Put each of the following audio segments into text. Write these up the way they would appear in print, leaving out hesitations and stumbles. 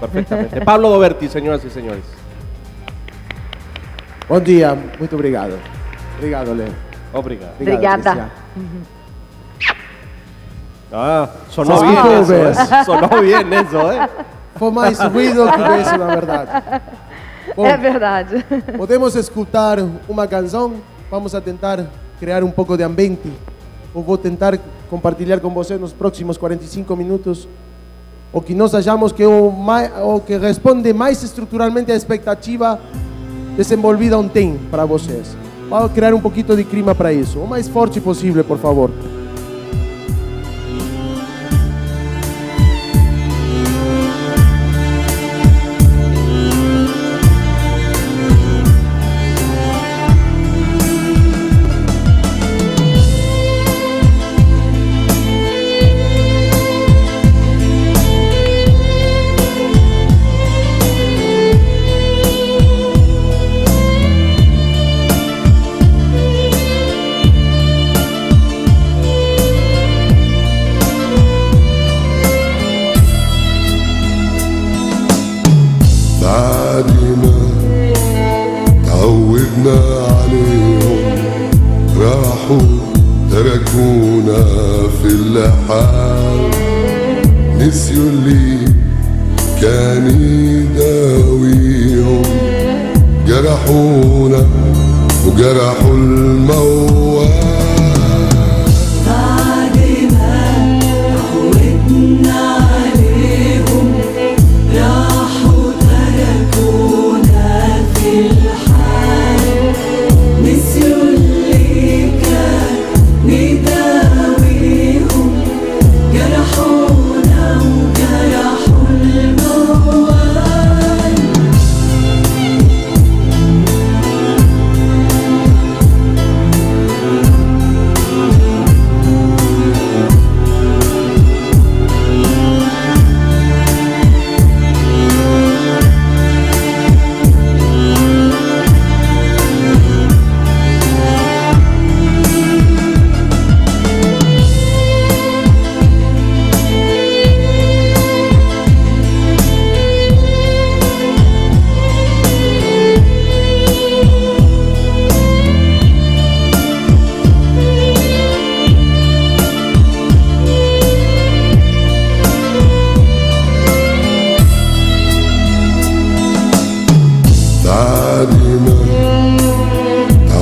perfectamente. Pablo Doberti, señoras y señores. Bom dia, muito obrigado. Obrigado, Leo. Obrigado. Obrigada. Ah, sonó Só bien escutou, eso, ¿eh? Sonó bien eso, ¿eh? Foi mais ruído que beijo, na verdade. Bom, É verdade. podemos escutar uma canção? Vamos a tentar criar um pouco de ambiente. Eu vou tentar compartilhar com você nos próximos 45 minutos o que nós achamos que é o que responde mais estruturalmente à expectativa desenvolvida ontem para vocês. Vamos criar um pouquinho de clima para isso. O mais forte possível, por favor. بعدنا تعودنا عليهم راحوا تركونا في اللحام نسيوا اللي كان يداويهم جرحونا وجرحوا الموال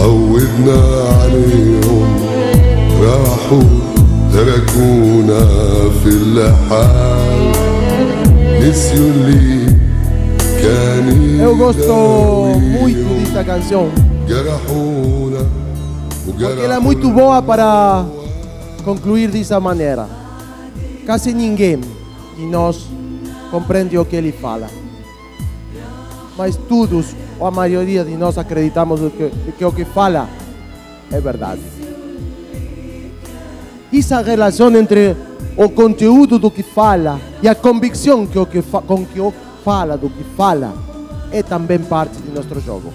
تعودنا عليهم راحوا تركونا في اللحام نسيوا اللي كان Eu gosto muito desta canção, جرحونا porque ela é muito boa para concluir dessa maneira. Quase ninguém de nós compreende o que ele fala, mas todos, ou a maioria de nós, acreditamos que o que fala é verdade. Essa relação entre o conteúdo do que fala e a convicção com que fala do que fala é também parte do nosso jogo.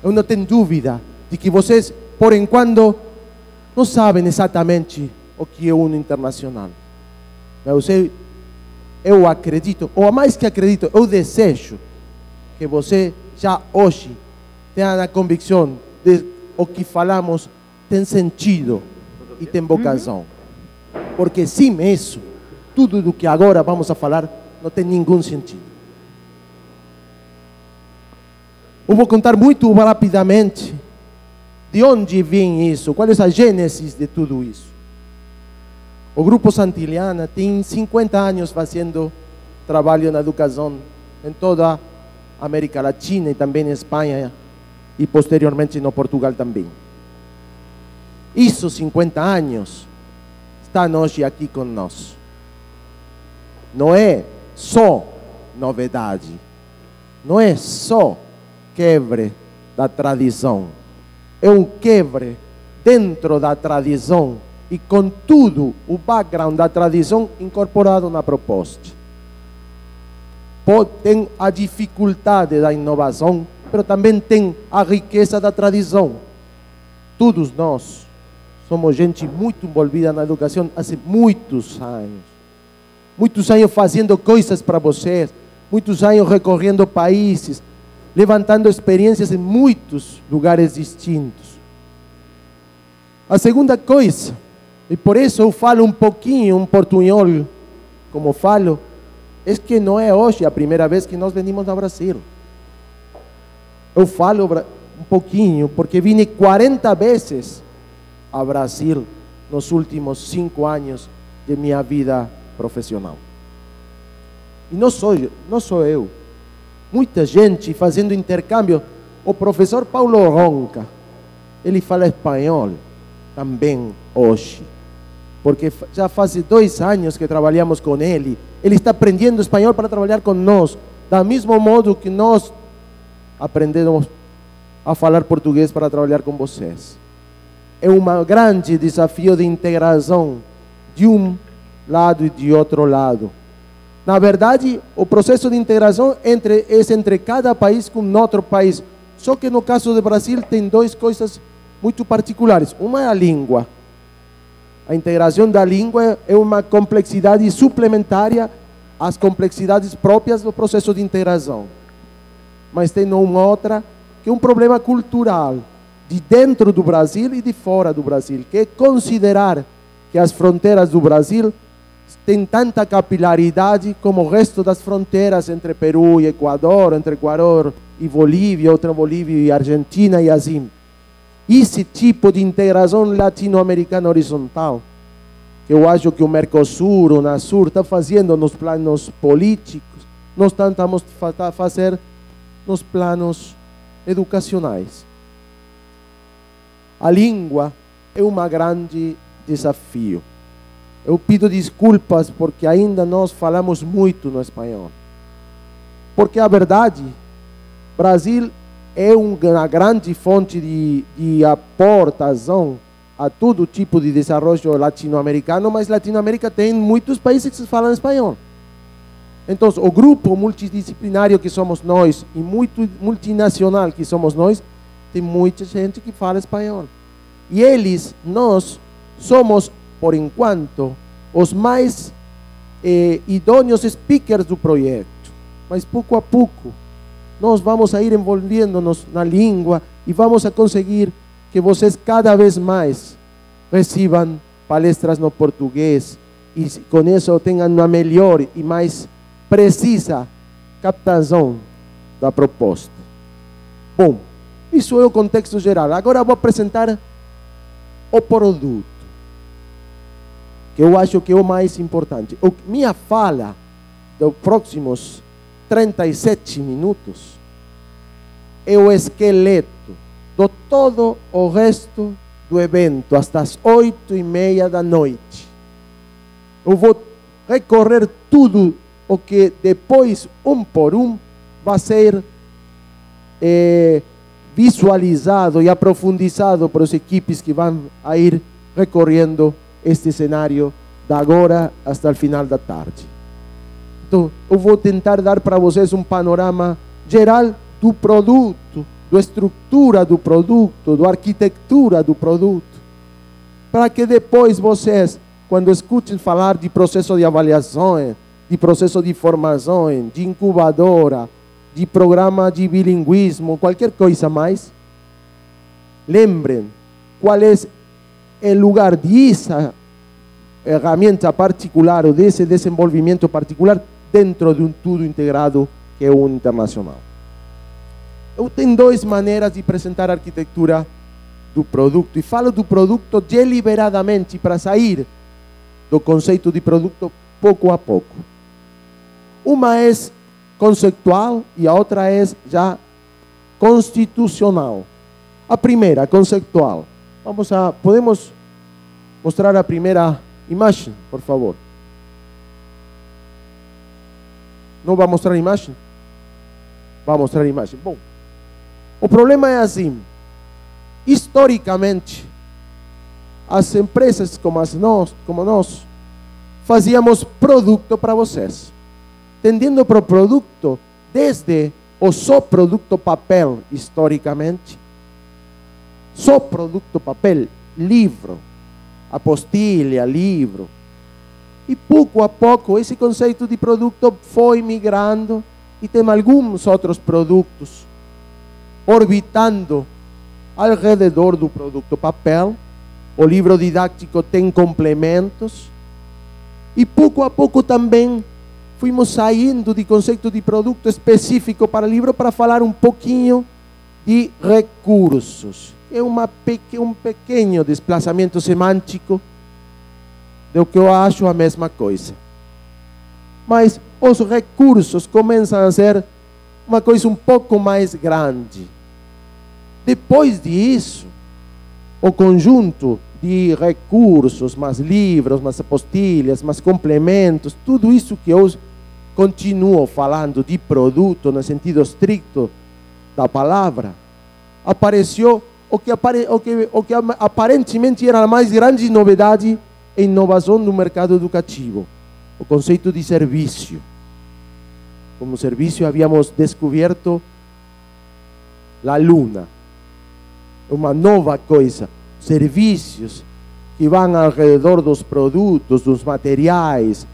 Eu não tenho dúvida de que vocês, por enquanto, não sabem exatamente o que é o internacional. Mas eu acredito, ou mais que acredito, eu desejo que você já hoje tenha a convicção de o que falamos tem sentido e tem vocação. Porque sem isso, tudo do que agora vamos a falar não tem nenhum sentido. Eu vou contar muito rapidamente de onde vem isso, qual é a gênese de tudo isso. O Grupo Santillana tem 50 anos fazendo trabalho na educação em toda a América Latina e também em Espanha e posteriormente no Portugal também. Isso 50 anos está hoje aqui conosco. Não é só novidade, não é só quebre da tradição, é um quebre dentro da tradição e com tudo o background da tradição incorporado na proposta. Tem a dificuldade da inovação, mas também tem a riqueza da tradição. Todos nós somos gente muito envolvida na educação há muitos anos fazendo coisas para vocês, muitos anos recorrendo países, levantando experiências em muitos lugares distintos. A segunda coisa, e por isso eu falo um pouquinho um portunhol, como falo, é que não é hoje a primeira vez que nós venimos ao Brasil. Eu falo um pouquinho, porque vim 40 vezes ao Brasil nos últimos 5 anos de minha vida profissional. E não sou eu. Muita gente fazendo intercâmbio. O professor Paulo Ronca, ele fala espanhol também hoje. Porque já faz 2 anos que trabalhamos com ele. Ele está aprendendo espanhol para trabalhar conosco. Da mesmo modo que nós aprendemos a falar português para trabalhar com vocês. É um grande desafio de integração de um lado e de outro lado. Na verdade, o processo de integração é entre cada país com outro país. Só que no caso do Brasil tem 2 coisas muito particulares. Uma é a língua. A integração da língua é uma complexidade suplementária às complexidades próprias do processo de integração. Mas tem uma outra, que é um problema cultural, de dentro do Brasil e de fora do Brasil, que é considerar que as fronteiras do Brasil têm tanta capilaridade como o resto das fronteiras entre Peru e Equador, entre Equador e Bolívia, entre Bolívia e Argentina e assim. Esse tipo de integração latino-americana horizontal, que eu acho que o Mercosul, o Unasur, está fazendo nos planos políticos, nós tentamos fazer nos planos educacionais. A língua é um grande desafio. Eu pido desculpas porque ainda nós falamos muito no espanhol. Porque a verdade, Brasil é uma grande fonte de aportação a todo tipo de desenvolvimento latino-americano, mas Latinoamérica tem muitos países que falam espanhol. Então, o grupo multidisciplinário que somos nós e muito multinacional que somos nós, tem muita gente que fala espanhol. E nós somos, por enquanto, os mais idôneos speakers do projeto. Mas pouco a pouco, nós vamos a ir envolvendo-nos na língua e vamos a conseguir que vocês cada vez mais recebam palestras no português e com isso tenham uma melhor e mais precisa captação da proposta. Bom, isso é o contexto geral. Agora vou apresentar o produto, que eu acho que é o mais importante. Minha fala dos próximos 37 minutos é o esqueleto de todo o resto do evento, até as 8:30 da noite. Eu vou recorrer tudo o que depois, um por um, vai ser visualizado e aprofundizado por as equipes que vão a ir recorrendo este cenário da agora até o final da tarde. Então, eu vou tentar dar para vocês um panorama geral do produto, da estrutura do produto, da arquitetura do produto, para que depois vocês, quando escutem falar de processo de avaliação, de processo de formação, de incubadora, de programa de bilinguismo, qualquer coisa mais, lembrem qual é o lugar dessa ferramenta particular ou desse desenvolvimento particular dentro de um tudo integrado que é o internacional. Eu tenho 2 maneiras de apresentar a arquitetura do produto, e falo do produto deliberadamente para sair do conceito de produto pouco a pouco. Uma é conceitual e a outra é já constitucional. A primeira, conceitual. Podemos mostrar a primeira imagem, por favor? Não vai mostrar a imagem? Vai mostrar a imagem. Bom, o problema é assim. Historicamente, as empresas como nós, fazíamos produto para vocês. Tendendo para o produto, desde o só produto papel, historicamente, só produto papel, livro, apostilha, livro. E pouco a pouco esse conceito de produto foi migrando e tem alguns outros produtos orbitando ao redor do produto papel. O livro didático tem complementos. E pouco a pouco também fomos saindo de conceito de produto específico para livro para falar um pouquinho de recursos. É um pequeno desplazamento semântico do que eu acho a mesma coisa. Mas os recursos começam a ser uma coisa um pouco mais grande. Depois disso, o conjunto de recursos, mais livros, mais apostilhas, mais complementos, tudo isso que eu continuo falando de produto no sentido estricto da palavra, apareceu o que aparentemente era a mais grande novidade e inovação no mercado educativo, o conceito de serviço. Como serviço havíamos descoberto a Luna, uma nova coisa, serviços que vão ao redor dos produtos, dos materiais,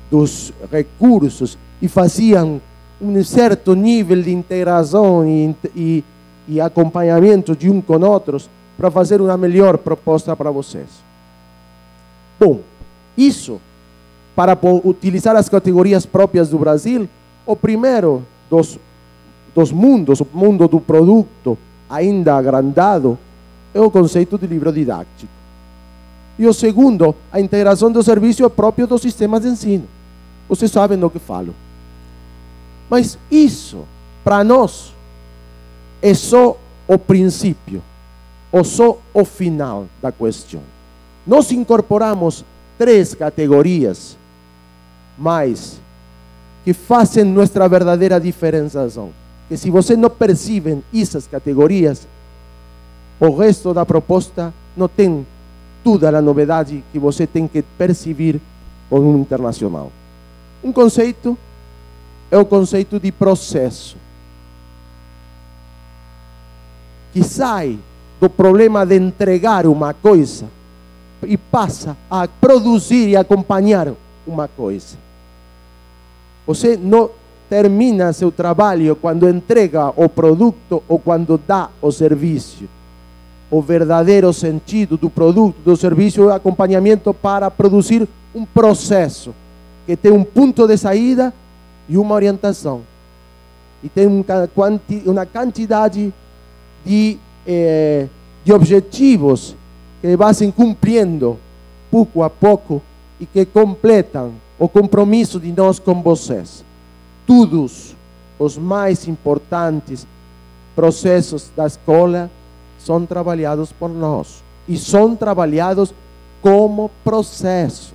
dos recursos e faziam um certo nível de integração e acompanhamento de um com outros para fazer uma melhor proposta para vocês. Bom, isso, para utilizar as categorias próprias do Brasil, o primeiro dos mundos, o mundo do produto ainda agrandado, é o conceito de livro didático. E o segundo, a integração do serviço próprio dos sistemas de ensino. Vocês sabem do que falo. Mas isso, para nós, é só o princípio, ou só o final da questão. Nós incorporamos 3 categorias mais que fazem nossa verdadeira diferenciação. Que se você não percebem essas categorias, o resto da proposta não tem toda a novidade que você tem que perceber com um internacional. Um conceito é o conceito de processo, que sai do problema de entregar uma coisa e passa a produzir e acompanhar uma coisa. Você não termina seu trabalho quando entrega o produto ou quando dá o serviço. O verdadeiro sentido do produto, do serviço, é o acompanhamento para produzir um processo que tem um ponto de saída e uma orientação. E tem uma quantidade de objetivos que vão se cumprindo pouco a pouco e que completam o compromisso de nós com vocês. Todos os mais importantes processos da escola são trabalhados por nós e são trabalhados como processos,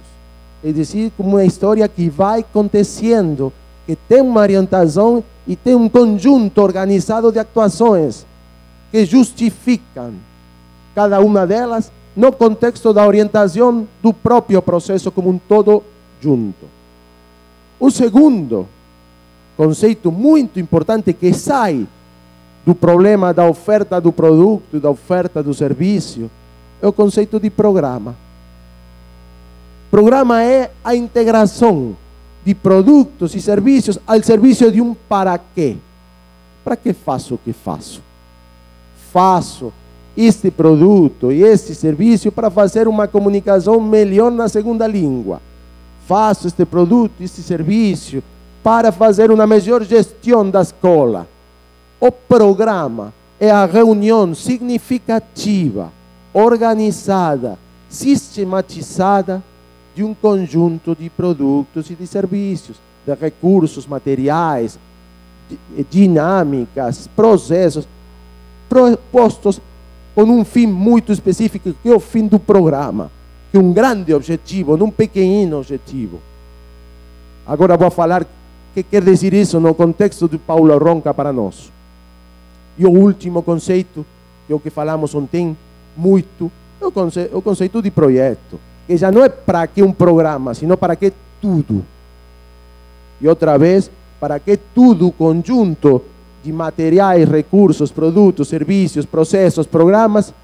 é dizer, como uma história que vai acontecendo, que tem uma orientação e tem um conjunto organizado de atuações que justificam cada uma delas no contexto da orientação do próprio processo como um todo junto. O segundo conceito muito importante que sai do problema da oferta do produto e da oferta do serviço é o conceito de programa. Programa é a integração de produtos e serviços ao serviço de um para quê. Para que faço o que faço? Faço este produto e este serviço para fazer uma comunicação melhor na segunda língua. Faço este produto e este serviço para fazer uma melhor gestão da escola. O programa é a reunião significativa, organizada, sistematizada de um conjunto de produtos e de serviços, de recursos materiais, dinâmicas, processos, propostos com um fim muito específico, que é o fim do programa, que é um grande objetivo, não um pequenino objetivo. Agora vou falar o que quer dizer isso no contexto de Paulo Ronca para nós. E o último conceito, que é o que falamos ontem muito, é o conceito de projeto, que já não é para que um programa, sino para que tudo. E outra vez, para que tudo, conjunto de materiais, recursos, produtos, serviços, processos, programas,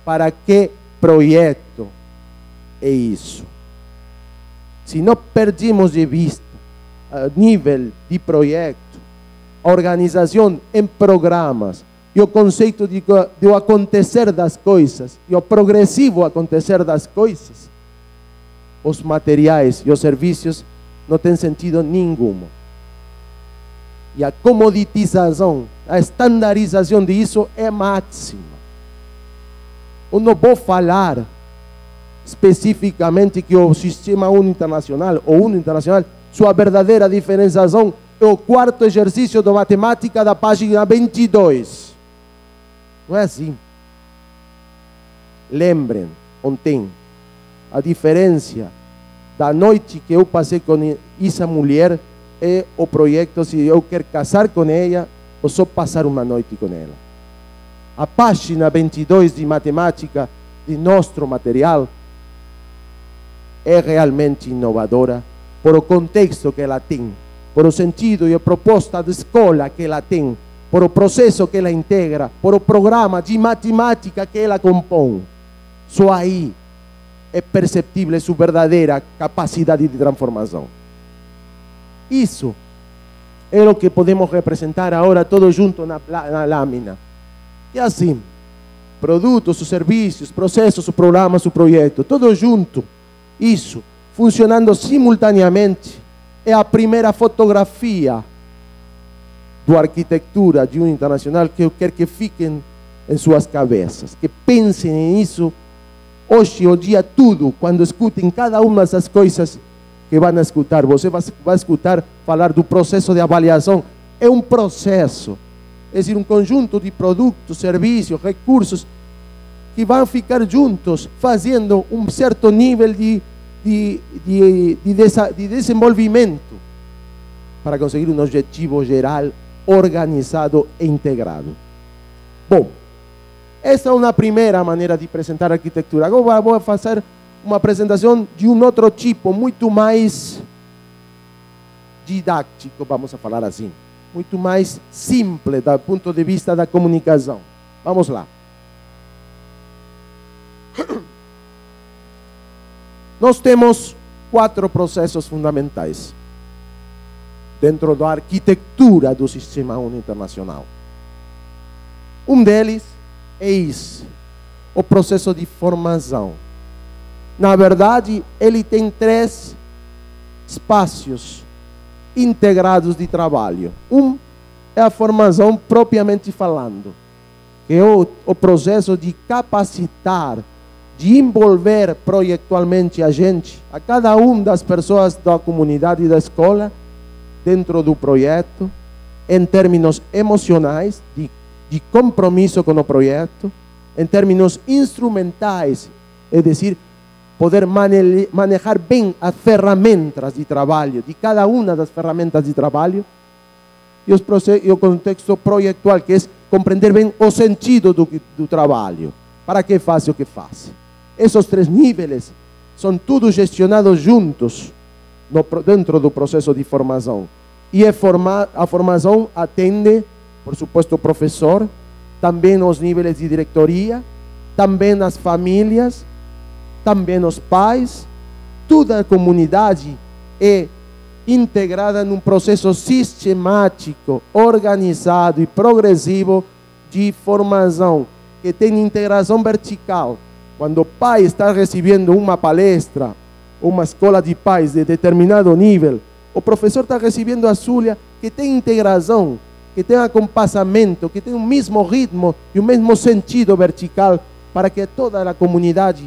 para que projeto é isso. Se não perdemos de vista o nível de projeto, a organização em programas e o conceito de acontecer das coisas e o progressivo acontecer das coisas, os materiais e os serviços não têm sentido nenhum. E a comoditização, a estandarização disso é máxima. Eu não vou falar especificamente que o Sistema Único Internacional, ou Único Internacional, sua verdadeira diferenciação é o quarto exercício da matemática da página 22. Não é assim. Lembrem, ontem, a diferença da noite que eu passei com essa mulher é o projeto se eu quero casar com ela ou só passar uma noite com ela. A página 22 de matemática de nosso material é realmente inovadora por o contexto que ela tem, por o sentido e a proposta de escola que ela tem, por o processo que ela integra, por o programa de matemática que ela compõe. Só aí é perceptível sua verdadeira capacidade de transformação. Isso é o que podemos representar agora todos juntos na lâmina. E assim, produtos, os serviços, processos, o programa, o projeto, tudo junto. Isso, funcionando simultaneamente, é a primeira fotografia da arquitetura de um internacional que eu quero que fiquem em suas cabeças, que pensem nisso hoje, o dia todo, quando escutem cada uma dessas coisas que vão escutar. Você vai escutar falar do processo de avaliação. É um processo, é decir, um conjunto de produtos, serviços, recursos que vão ficar juntos, fazendo um certo nível de desenvolvimento para conseguir um objetivo geral, organizado e integrado. Bom, essa é uma primeira maneira de apresentar a arquitetura. Agora vou fazer uma apresentação de um outro tipo, muito mais didático, vamos a falar assim, muito mais simples do ponto de vista da comunicação. Vamos lá. Nós temos 4 processos fundamentais dentro da arquitetura do Sistema Único Internacional. Um deles é esse, o processo de formação. Na verdade, ele tem 3 espaços integrados de trabalho. Um é a formação propriamente falando, que é o processo de capacitar, de envolver projetualmente a gente, a cada uma das pessoas da comunidade da escola, dentro do projeto, em termos emocionais, de compromisso com o projeto, em termos instrumentais, é decir, poder manejar bem as ferramentas de trabalho, de cada uma das ferramentas de trabalho, e o contexto projetual, que é compreender bem o sentido do trabalho, para que faz o que faz. Esses 3 níveis são todos gestionados juntos dentro do processo de formação. E a formação atende, por supuesto, o professor, também os níveis de diretoria, também as famílias, também os pais. Toda a comunidade é integrada num processo sistemático, organizado e progressivo de formação, que tem integração vertical. Quando o pai está recebendo uma palestra, uma escola de pais de determinado nível, o professor está recebendo a sua, que tem integração, que tem acompanhamento, que tem o mesmo ritmo e o mesmo sentido vertical, para que toda a comunidade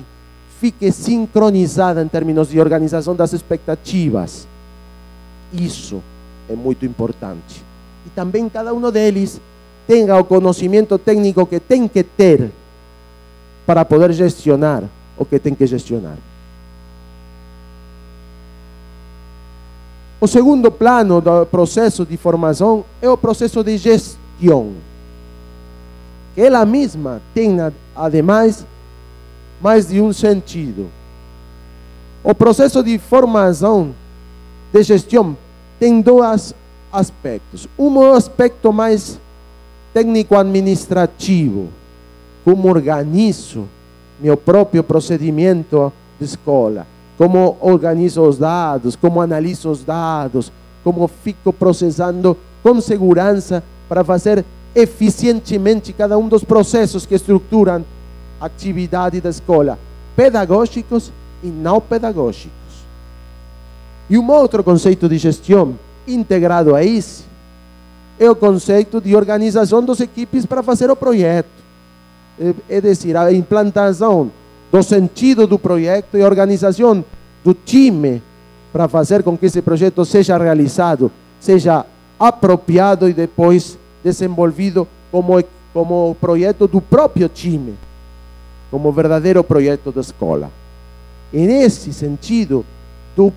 fique sincronizada em termos de organização das expectativas. Isso é muito importante. E também cada um deles tenha o conhecimento técnico que tem que ter para poder gestionar o que tem que gestionar. O segundo plano do processo de formação é o processo de gestão, que ela mesma tem, ademais, mais de um sentido. O processo de formação, de gestão, tem 2 aspectos. Um é o aspecto mais técnico-administrativo, como organizo meu próprio procedimento de escola, como organizo os dados, como analiso os dados, como fico processando com segurança, para fazer eficientemente cada um dos processos que estruturam a atividade da escola, pedagógicos e não pedagógicos. E um outro conceito de gestão integrado a esse é o conceito de organização das equipes para fazer o projeto. É decir, a implantação do sentido do projeto e a organização do time para fazer com que esse projeto seja realizado, seja apropriado e depois desenvolvido como projeto do próprio time, como verdadeiro projeto da escola. E nesse sentido, do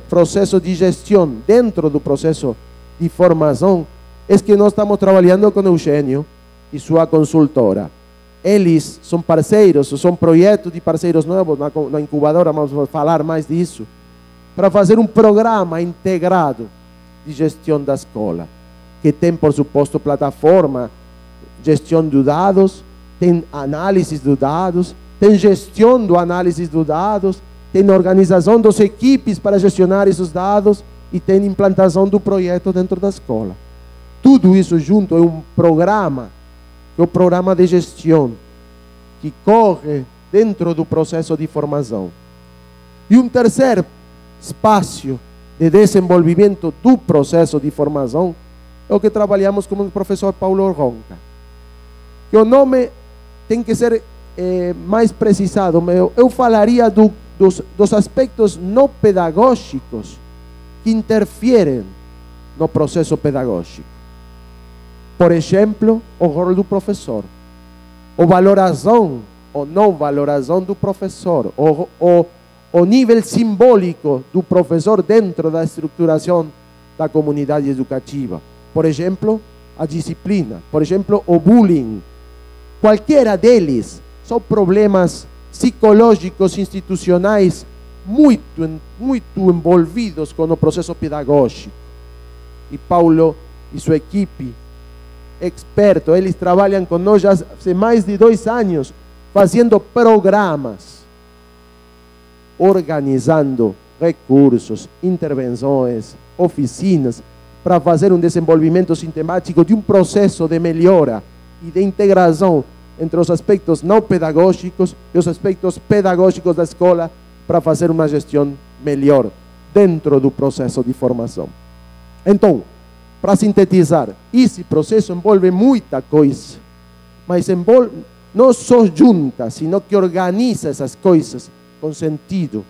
processo de gestão dentro do processo de formação, é que nós estamos trabalhando com Eugênio e sua consultora. Eles são parceiros, são projetos de parceiros novos, na incubadora vamos falar mais disso, para fazer um programa integrado de gestão da escola, que tem, por suposto, plataforma, gestão de dados, tem análise de dados, tem gestão do análise de dados, tem organização das equipes para gestionar esses dados e tem implantação do projeto dentro da escola. Tudo isso junto é um programa, que é o programa de gestão, que corre dentro do processo de formação. E um terceiro espaço de desenvolvimento do processo de formação é o que trabalhamos com o professor Paulo Ronca. Que o nome tem que ser mais precisado. Eu falaria dos aspectos não pedagógicos que interferem no processo pedagógico. Por exemplo, o rol do professor, a valoração ou não valoração do professor, o nível simbólico do professor dentro da estruturação da comunidade educativa. Por exemplo, a disciplina, por exemplo, o bullying. Qualquer deles são problemas psicológicos institucionais muito envolvidos com o processo pedagógico. E Paulo e sua equipe, experto, eles trabalham conosco já há mais de 2 anos, fazendo programas, organizando recursos, intervenções, oficinas, para fazer um desenvolvimento sistemático de um processo de melhora e de integração entre os aspectos não pedagógicos e os aspectos pedagógicos da escola, para fazer uma gestão melhor dentro do processo de formação. Então, para sintetizar, esse processo envolve muita coisa, mas envolve não só junta, sino que organiza essas coisas com sentido,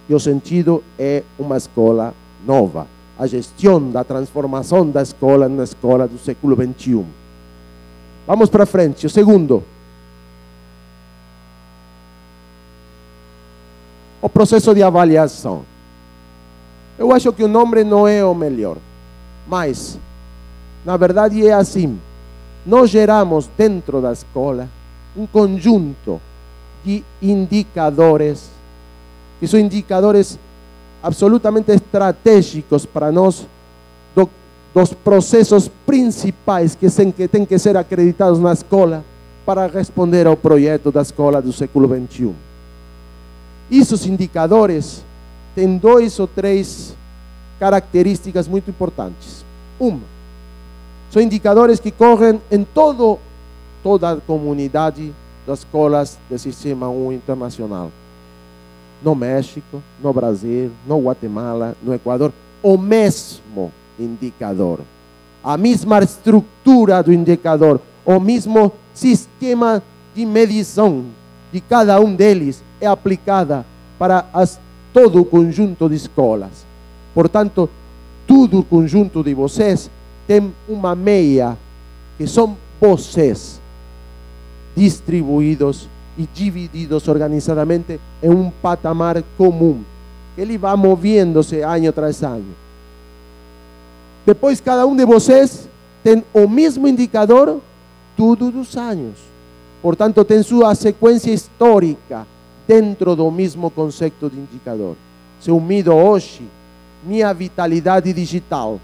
e o sentido é uma escola nova, a gestão da transformação da escola numa escola do século XXI. Vamos para frente. O segundo, o processo de avaliação. Eu acho que o nome não é o melhor, mas, na verdade, é assim. Nós geramos dentro da escola um conjunto de indicadores, que são indicadores absolutamente estratégicos para nós, dos processos principais que têm que ser acreditados na escola para responder ao projeto da escola do século XXI. Esses indicadores têm 2 ou 3 características muito importantes. Uma, são indicadores que correm em toda a comunidade das escolas do Sistema 1 internacional. No México, no Brasil, no Guatemala, no Equador, o mesmo indicador, a mesma estrutura do indicador, o mesmo sistema de medição de cada um deles é aplicada para todo o conjunto de escolas. Portanto, todo o conjunto de vocês tem uma meia, que são vocês, distribuídos e divididos organizadamente em um patamar comum. Ele vai movendo-se ano tras ano. Depois, cada um de vocês tem o mesmo indicador todos os anos. Portanto, tem sua sequência histórica dentro do mesmo conceito de indicador. Se eu mido hoje minha vitalidade digital,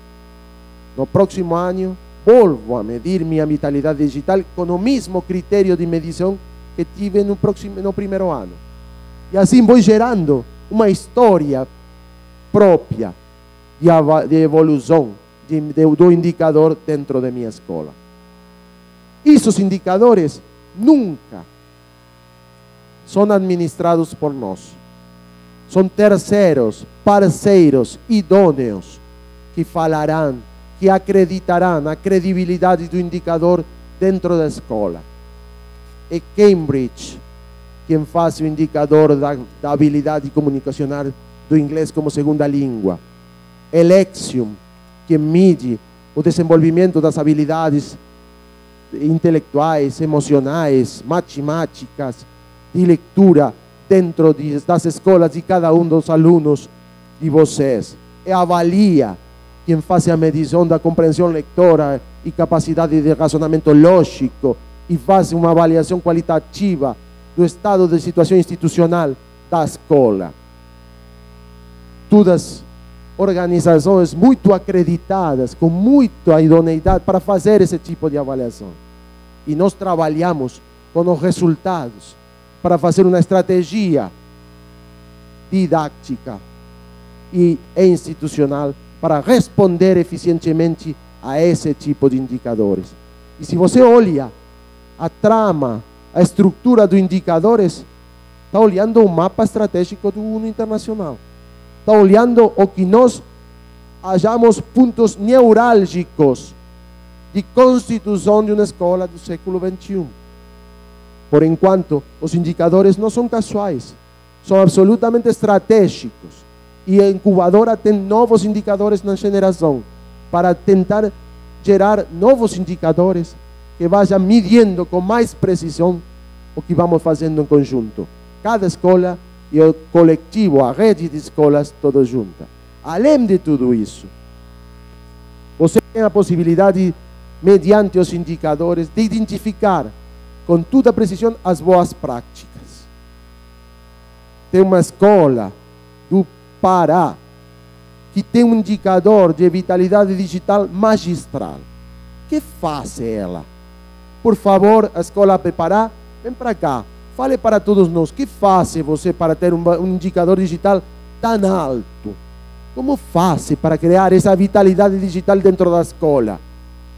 no próximo ano volto a medir minha vitalidade digital com o mesmo critério de medição que tive no primeiro ano. E assim vou gerando uma história própria de evolução do indicador dentro de minha escola. Esses indicadores nunca são administrados por nós. São terceiros, parceiros, idôneos, que falarão, que acreditarão a credibilidade do indicador dentro da escola. É Cambridge quem faz o indicador da habilidade comunicacional do inglês como segunda língua. É Lexium quem mede o desenvolvimento das habilidades intelectuais, emocionais, matemáticas, de leitura dentro das escolas de cada um dos alunos de vocês. É a Avalia quem faz a medição da compreensão lectora e capacidade de razonamento lógico e faz uma avaliação qualitativa do estado de situação institucional da escola. Todas organizações muito acreditadas, com muita idoneidade para fazer esse tipo de avaliação. E nós trabalhamos com os resultados para fazer uma estratégia didática e institucional para responder eficientemente a esse tipo de indicadores. E se você olha a trama, a estrutura dos indicadores, está olhando o mapa estratégico do UNO Internacional. Está olhando o que nós achamos pontos neurálgicos de constituição de uma escola do século XXI. Por enquanto, os indicadores não são casuais, são absolutamente estratégicos. E a incubadora tem novos indicadores na geração para tentar gerar novos indicadores que vayam medindo com mais precisão o que vamos fazendo em conjunto. Cada escola e o coletivo, a rede de escolas, todos juntas. Além de tudo isso, você tem a possibilidade, mediante os indicadores, de identificar com toda precisão as boas práticas. Tem uma escola do Pará que tem um indicador de vitalidade digital magistral. Que faz ela? Por favor, a escola do Pará, vem para cá. Fale para todos nós, que faz você para ter um indicador digital tão alto? Como faz para criar essa vitalidade digital dentro da escola?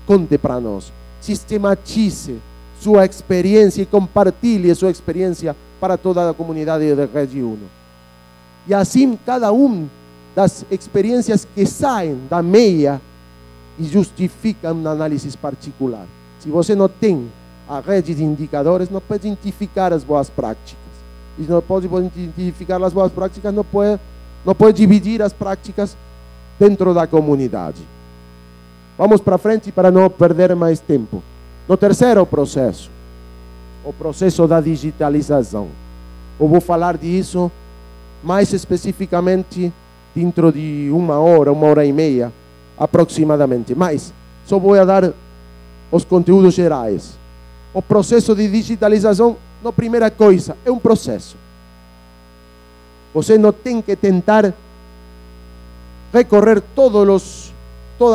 Conte para nós. Sistematize sua experiência e compartilhe sua experiência para toda a comunidade da Rede Uno. E assim, cada das experiências que saem da meia e justificam uma análise particular. Se você não tem a rede de indicadores, não pode identificar as boas práticas. E não pode identificar as boas práticas, não pode dividir as práticas dentro da comunidade. Vamos para frente para não perder mais tempo. No terceiro processo, o processo da digitalização. Eu vou falar disso mais especificamente dentro de uma hora e meia, aproximadamente. Mas só vou dar os conteúdos gerais. O processo de digitalização, a primeira coisa, é um processo. Você não tem que tentar recorrer todas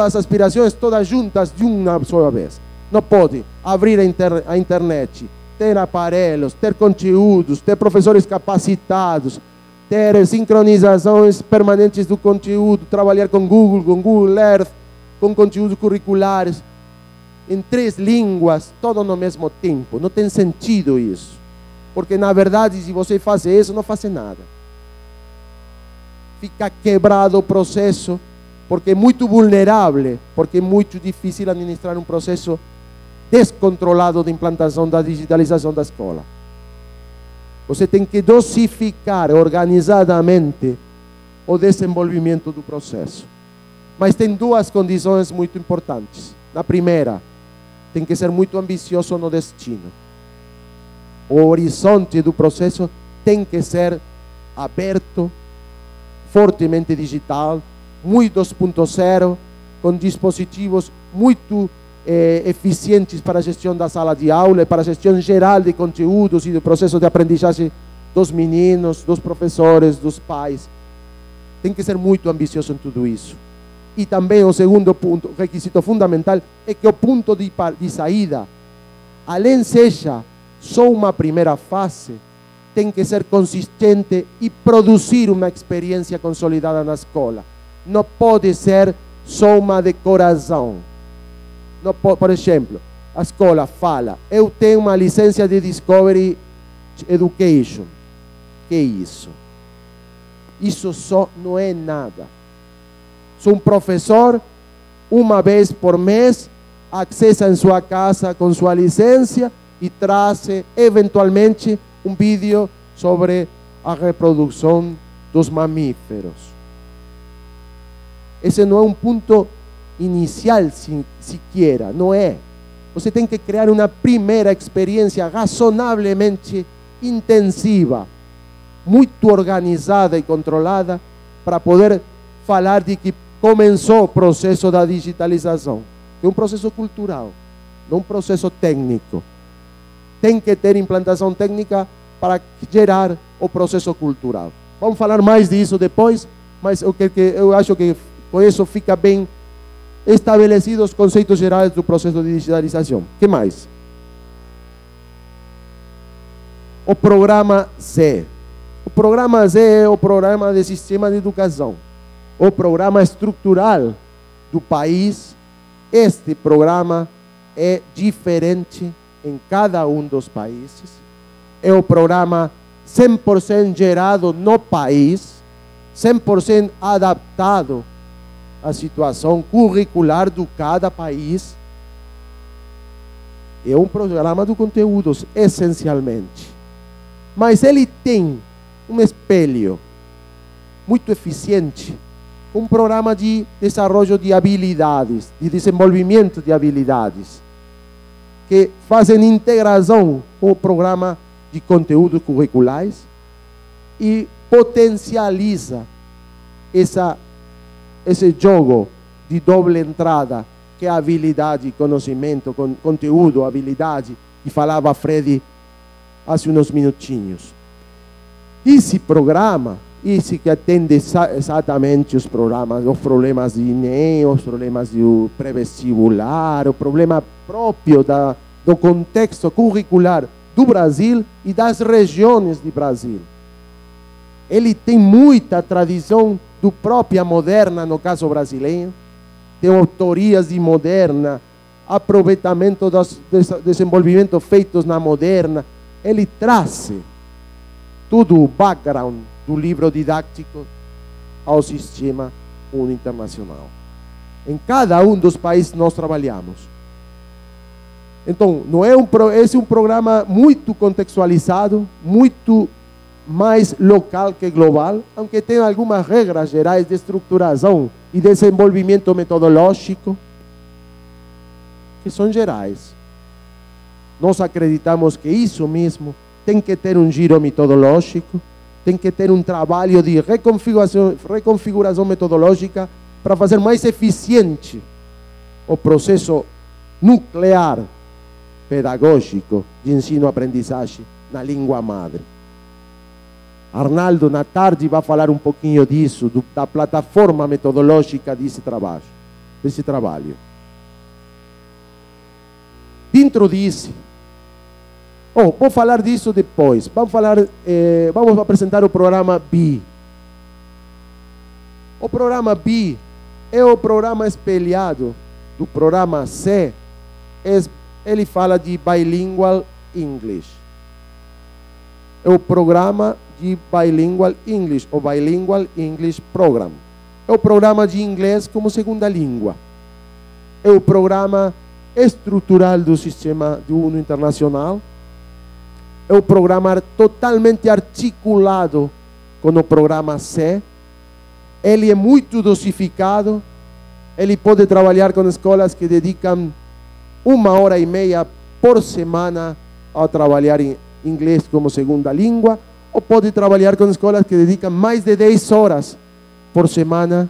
as aspirações, todas juntas de uma só vez. Não pode abrir a internet, ter aparelhos, ter conteúdos, ter professores capacitados, ter sincronizações permanentes do conteúdo, trabalhar com Google Earth, com conteúdos curriculares, em 3 línguas, todo no mesmo tempo. Não tem sentido isso. Porque, na verdade, se você faz isso, não faz nada. Fica quebrado o processo, porque é muito vulnerável, porque é muito difícil administrar um processo descontrolado de implantação da digitalização da escola. Você tem que dosificar organizadamente o desenvolvimento do processo. Mas tem 2 condições muito importantes. Na primeira, tem que ser muito ambicioso no destino. O horizonte do processo tem que ser aberto, fortemente digital, muito 2.0, com dispositivos muito eficientes para a gestão da sala de aula e para a gestão geral de conteúdos e do processo de aprendizagem dos meninos, dos professores, dos pais. Tem que ser muito ambicioso em tudo isso. E também o segundo ponto, requisito fundamental, é que o ponto de saída, além seja só uma primeira fase, tem que ser consistente e produzir uma experiência consolidada na escola. Não pode ser soma de coração. Por exemplo, a escola fala, eu tenho uma licença de Discovery Education. Que é isso? Isso só não é nada. Sou um professor, uma vez por mês, acessa em sua casa com sua licença e traz, eventualmente, um vídeo sobre a reprodução dos mamíferos. Esse não é um ponto inicial, sequer, não é. Você tem que criar uma primeira experiência razonavelmente intensiva, muito organizada e controlada, para poder falar de que começou o processo da digitalização. É um processo cultural, não um processo técnico. Tem que ter implantação técnica para gerar o processo cultural. Vamos falar mais disso depois, mas eu acho que com isso fica bem estabelecidos os conceitos gerais do processo de digitalização. O que mais? O programa Z. O programa Z é o programa de sistema de educação. O programa estrutural do país. Este programa é diferente em cada um dos países. É o programa 100% gerado no país, 100% adaptado à situação curricular de cada país. É um programa de conteúdos, essencialmente. Mas ele tem um espelho muito eficiente, um programa de desenvolvimento de habilidades, de desenvolvimento de habilidades, que fazem integração com o programa de conteúdos curriculares e potencializa esse jogo de doble entrada, que é habilidade e conhecimento, conteúdo, habilidade, que falava Freddy há uns minutinhos. Esse programa, esse que atende exatamente os problemas de Enem, os problemas do pré-vestibular, o problema próprio do contexto curricular do Brasil e das regiões do Brasil. Ele tem muita tradição do própria moderna, no caso brasileiro, tem autorias de moderna, aproveitamento dos desenvolvimentos feitos na moderna. Ele traz todo o background do livro didático ao sistema internacional. Em cada um dos países nós trabalhamos. Então, esse é um programa muito contextualizado, muito mais local que global, aunque tem algumas regras gerais de estruturação e desenvolvimento metodológico que são gerais. Nós acreditamos que isso mesmo tem que ter um giro metodológico, tem que ter um trabalho de reconfiguração metodológica para fazer mais eficiente o processo nuclear pedagógico de ensino-aprendizagem na língua madre. Arnaldo, na tarde, vai falar um pouquinho disso, da plataforma metodológica desse trabalho. Dentro disso, vou falar disso depois. Vamos apresentar o programa B. O programa B é o programa espelhado do programa C. Ele fala de Bilingual English. É o programa de Bilingual English, o Bilingual English Program. É o programa de inglês como segunda língua. É o programa estrutural do sistema de UNO internacional. É o programa totalmente articulado com o programa C. Ele é muito dosificado. Ele pode trabalhar com escolas que dedicam 1h30 por semana a trabalhar em inglês como segunda língua, ou pode trabalhar com escolas que dedicam mais de 10 horas por semana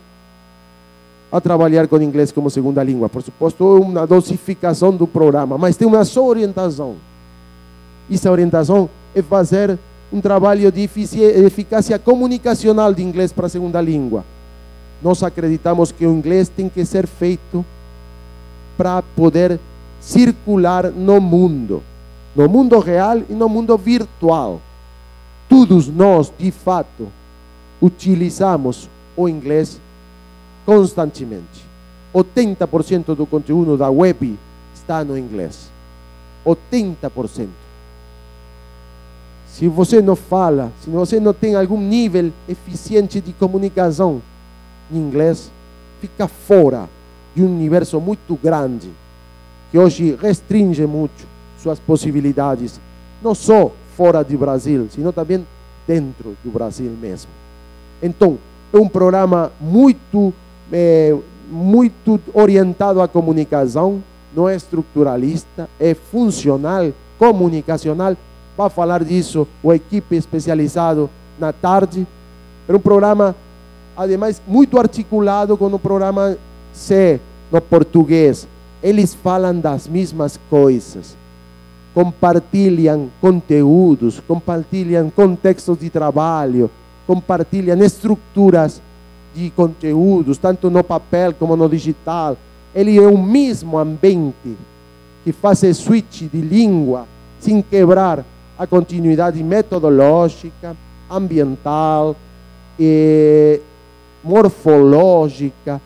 a trabalhar com inglês como segunda língua. Por suposto, é uma dosificação do programa, mas tem uma só orientação. Essa orientação é fazer um trabalho de eficácia comunicacional de inglês para a segunda língua. Nós acreditamos que o inglês tem que ser feito para poder circular no mundo real e no mundo virtual. Todos nós, de fato, utilizamos o inglês constantemente. 80% do conteúdo da web está no inglês. 80%. Se você não fala, se você não tem algum nível eficiente de comunicação em inglês, fica fora de um universo muito grande, que hoje restringe muito suas possibilidades, não só fora do Brasil, sino também dentro do Brasil mesmo. Então, é um programa muito orientado à comunicação, não é estruturalista, é funcional, comunicacional. Vai falar disso a equipe especializada na tarde. É um programa, ademais, muito articulado com o programa C, no português. Eles falam das mesmas coisas, compartilham conteúdos, compartilham contextos de trabalho, compartilham estruturas de conteúdos, tanto no papel como no digital. Ele é o mesmo ambiente que faz switch de língua sem quebrar a continuidade metodológica, ambiental, morfológica.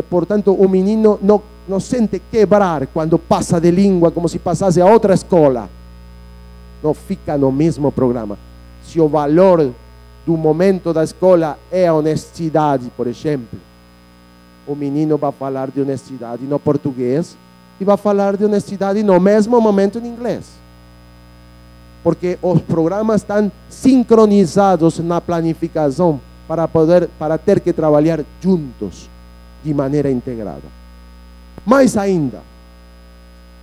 Portanto, o menino não sente quebrar quando passa de língua como se passasse a outra escola. Não fica no mesmo programa. Se o valor do momento da escola é a honestidade, por exemplo, o menino vai falar de honestidade no português e vai falar de honestidade no mesmo momento em inglês. Porque os programas estão sincronizados na planificação para ter que trabalhar juntos de maneira integrada. Mais ainda,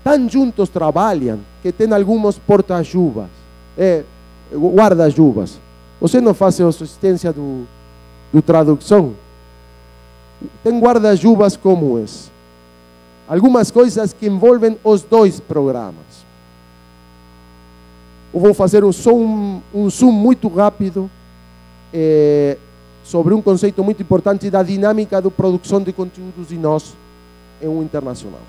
tão juntos trabalham que tem alguns porta-chuvas, guarda-chuvas. Você não faz assistência do tradução? Tem guarda-chuvas comuns. Algumas coisas que envolvem os dois programas. Eu vou fazer um zoom muito rápido sobre um conceito muito importante da dinâmica da produção de conteúdos de nós em um internacional.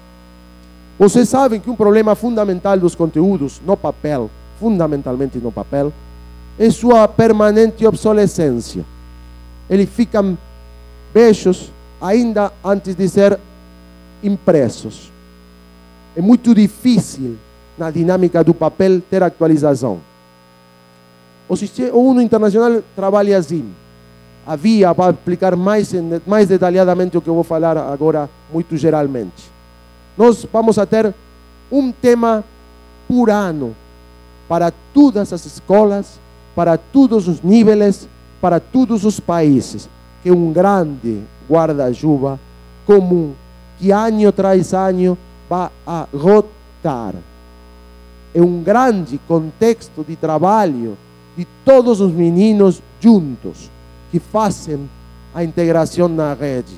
Vocês sabem que um problema fundamental dos conteúdos no papel, fundamentalmente no papel, é sua permanente obsolescência. Eles ficam velhos ainda antes de ser impressos. É muito difícil na dinâmica do papel ter atualização. O mundo internacional trabalha assim. Havia, para explicar mais detalhadamente o que eu vou falar agora, muito geralmente. Nós vamos a ter um tema por ano para todas as escolas, para todos os níveis, para todos os países, que é um grande guarda-chuva comum, que ano tras ano vai a rotar. É um grande contexto de trabalho de todos os meninos juntos, que fazem a integração na rede.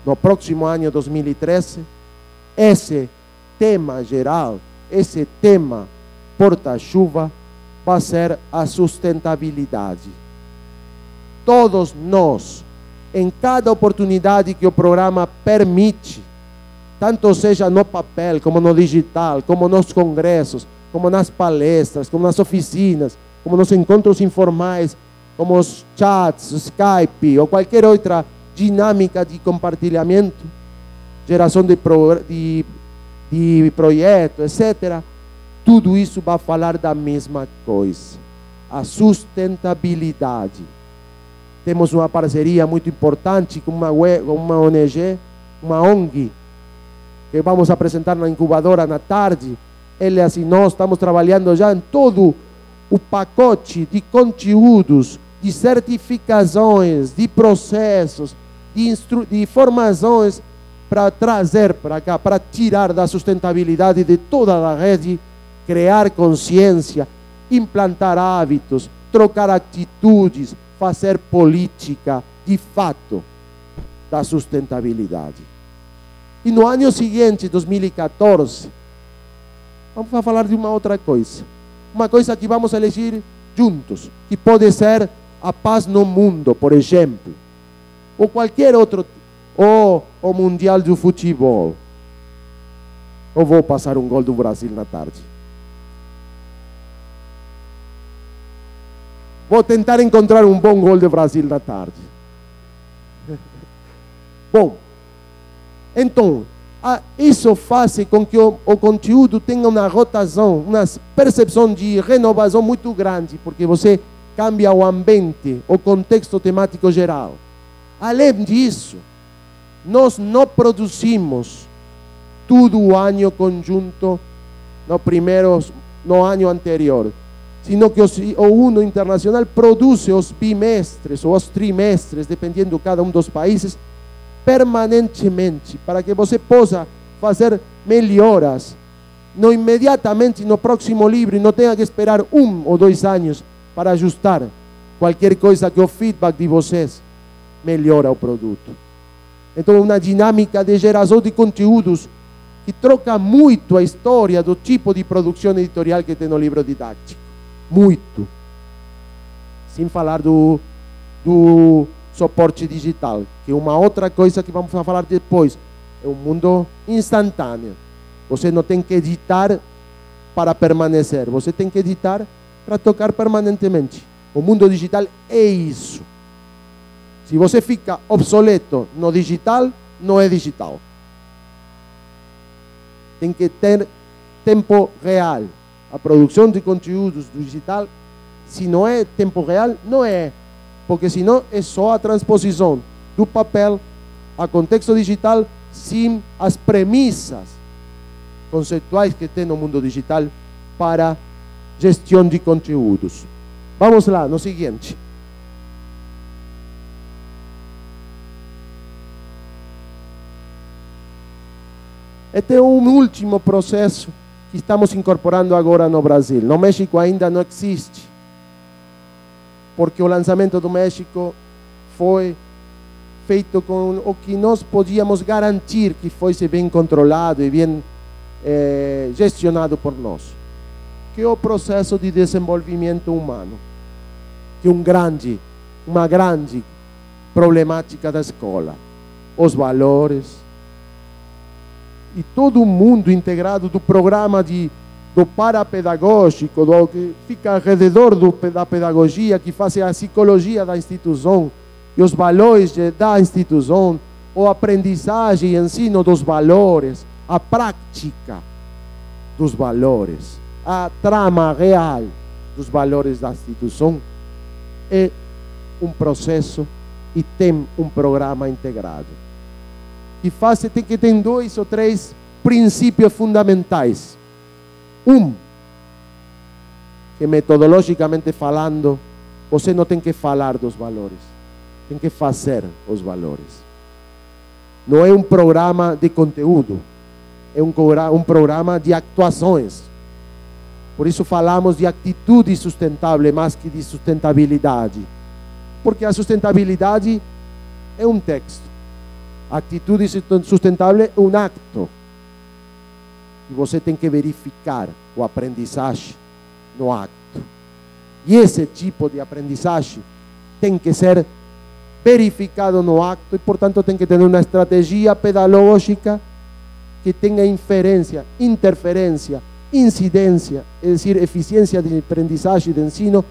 No próximo ano 2013, esse tema geral, esse tema porta-chuva, vai ser a sustentabilidade. Todos nós, em cada oportunidade que o programa permite, tanto seja no papel, como no digital, como nos congressos, como nas palestras, como nas oficinas, como nos encontros informais, como os chats, o Skype ou qualquer outra dinâmica de compartilhamento, geração de projeto, etc. Tudo isso vai falar da mesma coisa, a sustentabilidade. Temos uma parceria muito importante com uma ONG, uma ONG, que vamos apresentar na incubadora na tarde. Eles e nós estamos trabalhando já em todo o pacote de conteúdos, de certificações, de processos, de formações para trazer para cá, para tirar da sustentabilidade de toda a rede, criar consciência, implantar hábitos, trocar atitudes, fazer política de fato da sustentabilidade. E no ano seguinte, 2014, vamos falar de uma outra coisa. Uma coisa que vamos elegir juntos, que pode ser a paz no mundo, por exemplo, ou qualquer outro, ou o Mundial do Futebol. Eu vou passar um gol do Brasil na tarde. Vou tentar encontrar um bom gol do Brasil na tarde. Bom, Então, isso faz com que o conteúdo tenha uma rotação, uma percepção de renovação muito grande, porque você cambia o ambiente, o contexto temático geral. Além disso, nós não produzimos todo o ano conjunto no ano anterior, sino que o UNO Internacional produz os bimestres ou os trimestres, dependendo de cada um dos países, permanentemente, para que você possa fazer melhoras imediatamente no próximo livro e não tenha que esperar 1 ou 2 anos para ajustar qualquer coisa que o feedback de vocês melhora o produto. Então, uma dinâmica de geração de conteúdos que troca muito a história do tipo de produção editorial que tem no livro didático. Muito. Sem falar do suporte digital, que é uma outra coisa que vamos falar depois. É um mundo instantâneo. Você não tem que editar para permanecer, você tem que editar para tocar permanentemente. O mundo digital é isso. Se você fica obsoleto no digital, não é digital. Tem que ter tempo real. A produção de conteúdos do digital, se não é tempo real, não é. Porque senão é só a transposição do papel a contexto digital sem as premissas conceituais que tem no mundo digital para gestão de conteúdos. Vamos lá, no seguinte. Este é um último processo que estamos incorporando agora no Brasil. No México ainda não existe, porque o lançamento do México foi feito com o que nós podíamos garantir que fosse bem controlado e bem gestionado por nós, que é o processo de desenvolvimento humano, que é uma grande problemática da escola. Os valores e todo o mundo integrado do programa do parapedagógico, do que fica ao redor da pedagogia, que faz a psicologia da instituição e os valores da instituição, a aprendizagem e ensino dos valores, a prática dos valores, a trama real dos valores da instituição, é um processo e tem um programa integrado. Que tem que ter 2 ou 3 princípios fundamentais. Que metodologicamente falando, você não tem que falar dos valores, tem que fazer os valores. Não é um programa de conteúdo, é um programa de actuações. Por isso falamos de atitude sustentável mais que de sustentabilidade, porque a sustentabilidade é um texto. A atitude sustentável é um acto. E você tem que verificar o aprendizagem no acto. E esse tipo de aprendizagem tem que ser verificado no acto e, portanto, tem que ter uma estratégia pedagógica que tenha inferência, interferência, incidência, é decir, eficiência de aprendizagem e de ensino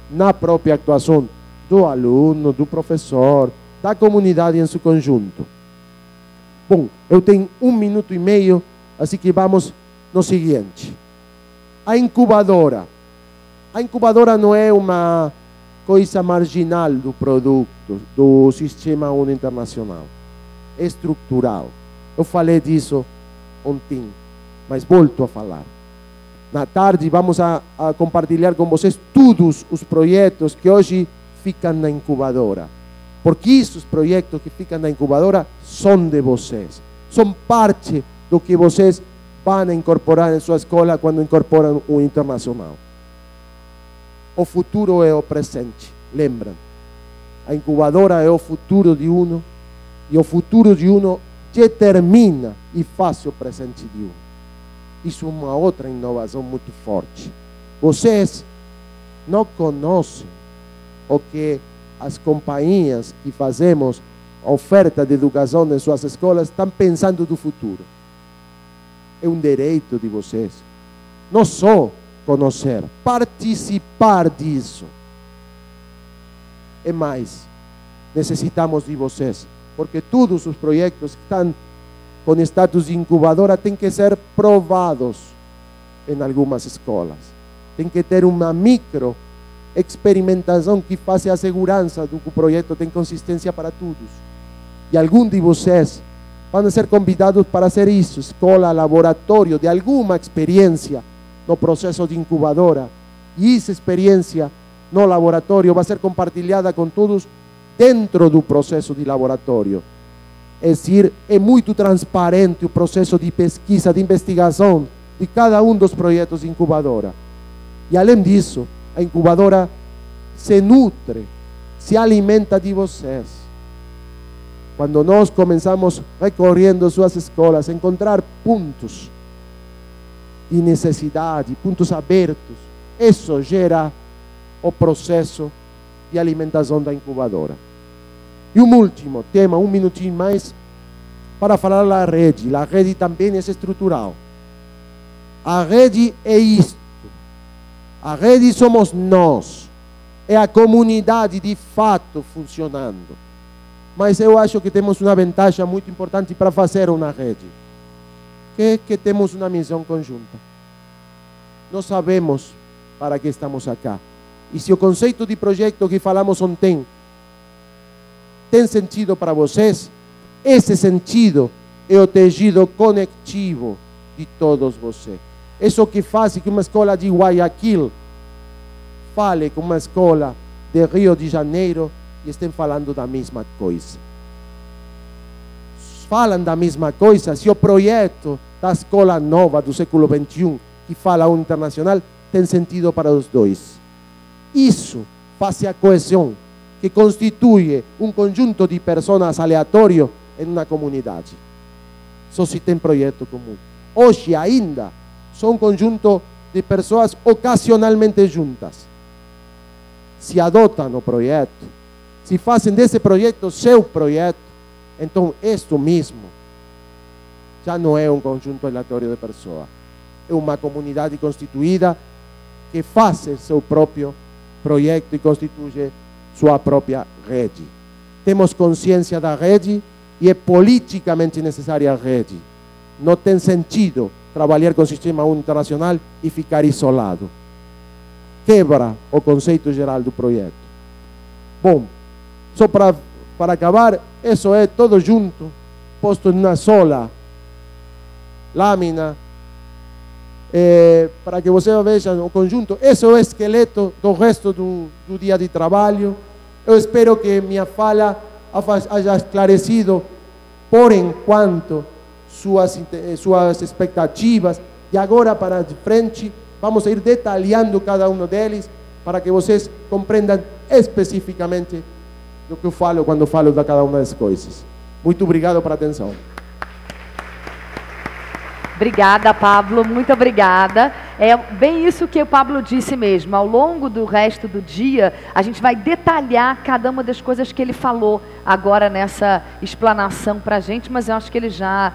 na própria actuação do aluno, do professor, da comunidade em seu conjunto. Bom, eu tenho 1 minuto e meio, assim que vamos no seguinte. A incubadora. A incubadora não é uma coisa marginal do produto, do Sistema UNO Internacional. É estrutural. Eu falei disso ontem, mas volto a falar. Na tarde vamos a compartilhar com vocês todos os projetos que hoje ficam na incubadora. Porque esses projetos que ficam na incubadora são de vocês. São parte do que vocês vão incorporar em sua escola quando incorporam o internacional. O futuro é o presente, lembram? A incubadora é o futuro de UNO e o futuro de UNO determina e faz o presente de UNO. Isso é uma outra inovação muito forte. Vocês não conhecem o que as companhias que fazemos a oferta de educação em suas escolas estão pensando do futuro. É um direito de vocês. Não só conhecer, participar disso. É mais, necessitamos de vocês, porque todos os projetos que estão com status de incubadora têm que ser provados em algumas escolas. Tem que ter uma micro experimentação que faça a segurança do que o projeto tem consistência para todos. E algum de vocês vão ser convidados para hacer isso, escola, laboratório, de alguma experiência no processo de incubadora. E essa experiência no laboratório vai ser compartilhada com todos dentro do processo de laboratório. É decir, é muito transparente o processo de pesquisa, de investigação de cada um dos projetos de incubadora. E além disso, a incubadora se nutre, se alimenta de vocês. Quando nós começamos recorrendo suas escolas, a encontrar pontos de necessidade, pontos abertos, isso gera o processo de alimentação da incubadora. E um último tema, um minutinho mais, para falar da rede. A rede também é estrutural. A rede é isto. A rede somos nós. É a comunidade de fato funcionando. Mas eu acho que temos uma vantagem muito importante para fazer uma rede. Que é que temos uma missão conjunta. Nós sabemos para que estamos aqui. E se o conceito de projeto que falamos ontem tem sentido para vocês, esse sentido é o tecido conectivo de todos vocês. Isso que faz que uma escola de Guayaquil fale com uma escola de Rio de Janeiro e estão falando da mesma coisa. Falam da mesma coisa se o projeto da escola nova do século XXI, que fala o internacional, tem sentido para os dois. Isso faz a coesão que constitui um conjunto de pessoas aleatório em uma comunidade. Só se tem projeto comum. Hoje ainda são um conjunto de pessoas ocasionalmente juntas. Se adotam o projeto, se fazem desse projeto seu projeto, então isto mesmo já não é um conjunto aleatório de pessoas. É uma comunidade constituída que faz seu próprio projeto e constitui sua própria rede. Temos consciência da rede e é politicamente necessária a rede. Não tem sentido trabalhar com o sistema internacional e ficar isolado. Quebra o conceito geral do projeto. Bom, só para acabar, isso é todo junto, posto em uma sola lâmina, para que você veja o conjunto. Esse é o esqueleto do resto do dia de trabalho. Eu espero que minha fala haja esclarecido, por enquanto, suas expectativas. E agora, para frente, vamos a ir detalhando cada um deles, para que vocês compreendam especificamente do que eu falo quando falo de cada uma das coisas. Muito obrigado pela atenção. Obrigada, Pablo, muito obrigada. É bem isso que o Pablo disse mesmo. Ao longo do resto do dia, a gente vai detalhar cada uma das coisas que ele falou agora nessa explanação para a gente, mas eu acho que ele já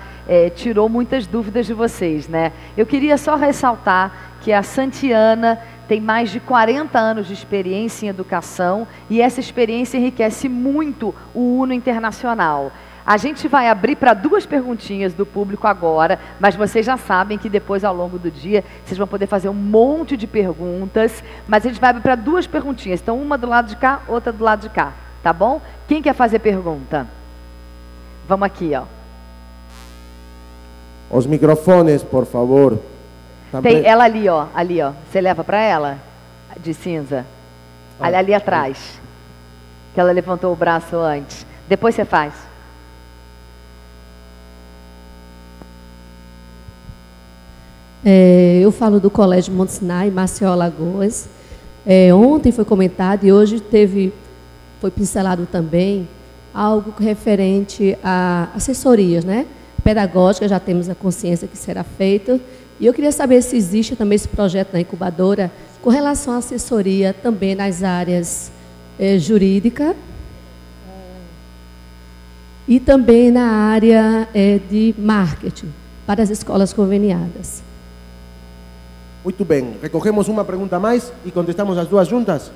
tirou muitas dúvidas de vocês, né? Eu queria só ressaltar que a Santiana tem mais de 40 anos de experiência em educação e essa experiência enriquece muito o Uno Internacional. A gente vai abrir para 2 perguntinhas do público agora, mas vocês já sabem que depois, ao longo do dia, vocês vão poder fazer um monte de perguntas, mas a gente vai abrir para 2 perguntinhas. Então, uma do lado de cá, outra do lado de cá, tá bom? Quem quer fazer pergunta? Vamos aqui, ó. Os microfones, por favor. Tem ela ali, ó. Ali, ó. Você leva para ela? De cinza. Ali atrás. Que ela levantou o braço antes. Depois você faz. Eu falo do Colégio Monte Sinai, Maceió, Alagoas. Ontem foi comentado e hoje foi pincelado também algo referente a assessorias, né? Pedagógica, já temos a consciência que será feito. E eu queria saber se existe também esse projeto na incubadora com relação à assessoria também nas áreas jurídica e também na área de marketing para as escolas conveniadas. Muito bem, recorremos uma pergunta a mais e contestamos as 2 juntas?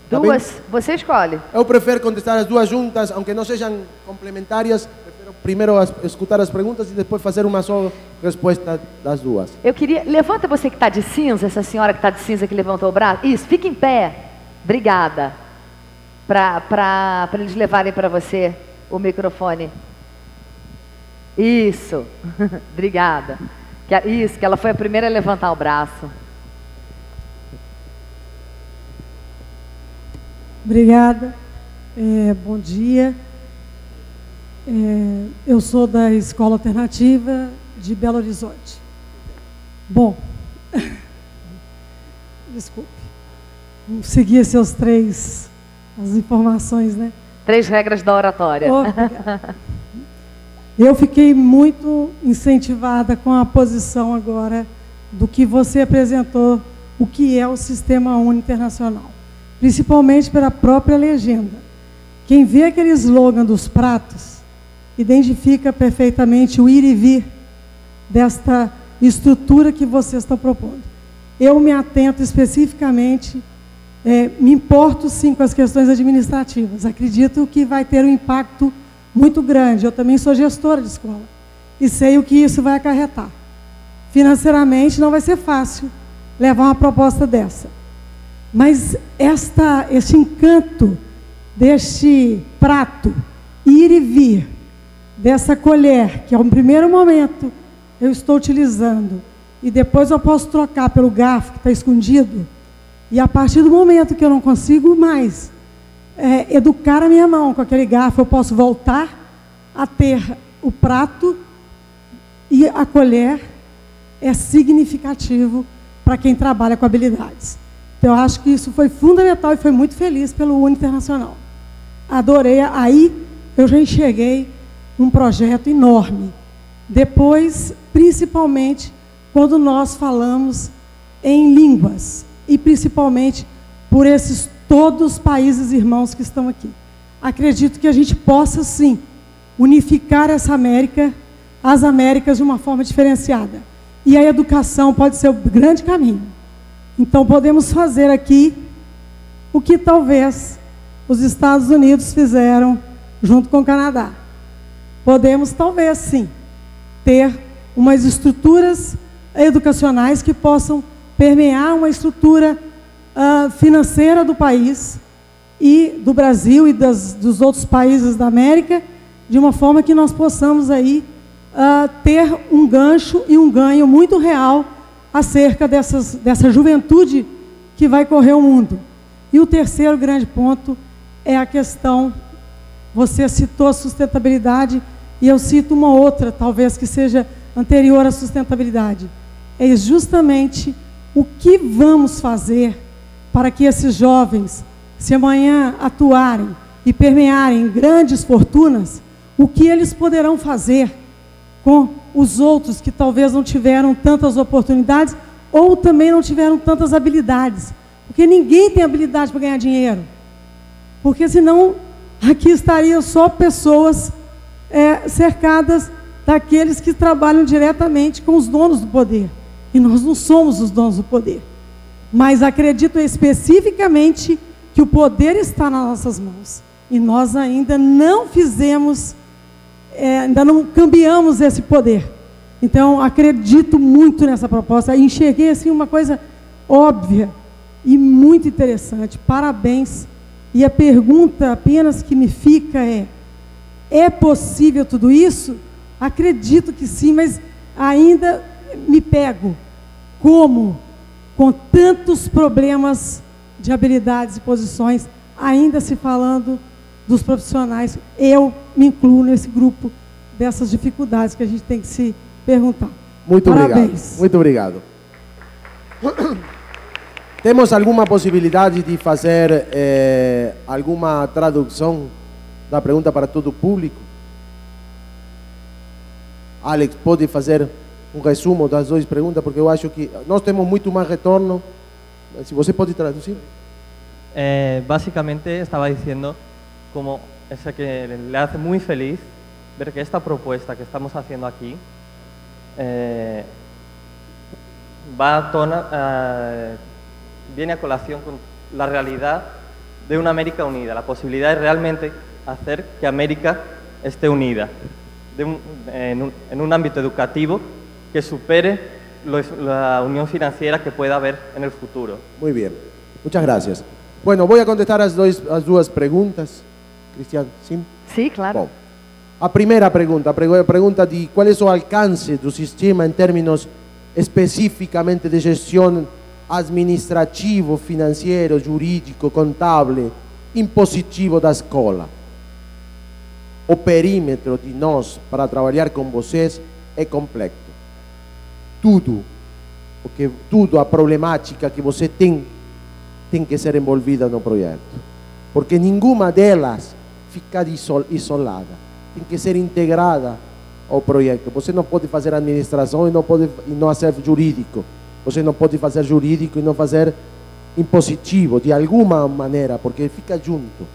Tá duas? bem? Você escolhe. Eu prefiro contestar as 2 juntas, aunque não sejam complementares, prefiro primeiro escutar as perguntas e depois fazer uma só resposta das duas. Eu queria... Levanta você que está de cinza, essa senhora que está de cinza que levantou o braço. Isso, fica em pé. Obrigada. Para eles levarem para você o microfone. Isso. Obrigada. Isso, que ela foi a primeira a levantar o braço. Obrigada. Bom dia. Eu sou da Escola Alternativa de Belo Horizonte. Bom, desculpe, vamos seguir as informações, né? 3 regras da oratória. Eu fiquei muito incentivada com a posição agora do que você apresentou, o que é o Sistema Único Internacional, principalmente pela própria legenda. Quem vê aquele slogan dos pratos, identifica perfeitamente o ir e vir desta estrutura que vocês estão propondo. Eu me atento especificamente, me importo sim com as questões administrativas. Acredito que vai ter um impacto muito grande. Eu também sou gestora de escola e sei o que isso vai acarretar. Financeiramente não vai ser fácil levar uma proposta dessa. Mas esse encanto deste prato, ir e vir, dessa colher, que é um primeiro momento eu estou utilizando, e depois eu posso trocar pelo garfo que está escondido, e a partir do momento que eu não consigo mais educar a minha mão com aquele garfo, eu posso voltar a ter o prato e a colher, é significativo para quem trabalha com habilidades. Então, eu acho que isso foi fundamental e foi muito feliz pelo Uni Internacional. Adorei, aí eu já enxerguei um projeto enorme. Depois, principalmente, quando nós falamos em línguas, e principalmente por esses todos os países irmãos que estão aqui. Acredito que a gente possa, sim, unificar essa América, as Américas de uma forma diferenciada. E a educação pode ser o grande caminho. Então, podemos fazer aqui o que talvez os Estados Unidos fizeram junto com o Canadá. Podemos, talvez, sim, ter umas estruturas educacionais que possam permear uma estrutura financeira do país e do Brasil e dos outros países da América, de uma forma que nós possamos aí ter um gancho e um ganho muito real acerca dessa juventude que vai correr o mundo. E o terceiro grande ponto é a questão, você citou a sustentabilidade, e eu cito uma outra, talvez que seja anterior à sustentabilidade. É justamente o que vamos fazer para que esses jovens, se amanhã atuarem e permearem grandes fortunas, o que eles poderão fazer com os outros que talvez não tiveram tantas oportunidades ou também não tiveram tantas habilidades. Porque ninguém tem habilidade para ganhar dinheiro. Porque senão aqui estariam só pessoas cercadas daqueles que trabalham diretamente com os donos do poder. E nós não somos os donos do poder. Mas acredito especificamente que o poder está nas nossas mãos. E nós ainda não fizemos, ainda não cambiamos esse poder. Então, acredito muito nessa proposta. Enxerguei assim uma coisa óbvia e muito interessante. Parabéns. E a pergunta apenas que me fica é possível tudo isso? Acredito que sim, mas ainda me pego. Como, com tantos problemas de habilidades e posições, ainda se falando dos profissionais, eu me incluo nesse grupo dessas dificuldades que a gente tem que se perguntar. Muito Parabéns. obrigado. Muito obrigado. Temos alguma possibilidade de fazer alguma tradução da pergunta para todo o público? Alex, pode fazer um resumo das duas perguntas, porque eu acho que nós temos muito mais retorno. Se você pode traduzir. Básicamente estaba diciendo como esa que le hace muy feliz ver que esta propuesta que estamos haciendo aquí viene a colación con la realidad de una América unida, la posibilidad de realmente hacer que América esté unida. en un ámbito educativo que supere la unión financiera que pueda haber en el futuro. Muy bien, muchas gracias. Bueno, voy a contestar as duas perguntas. Cristiano, sim? Sim, claro. Bom, a primeira pergunta, a pergunta de qual é o alcance do sistema em termos especificamente de gestão administrativo, financeiro, jurídico, contábil, impositivo da escola. O perímetro de nós para trabalhar com vocês é complexo. Tudo a problemática que você tem que ser envolvida no projeto, porque nenhuma delas fica isolada, tem que ser integrada ao projeto. Você não pode fazer administração e não fazer jurídico, você não pode fazer jurídico e não fazer impositivo, de alguma maneira, porque fica junto.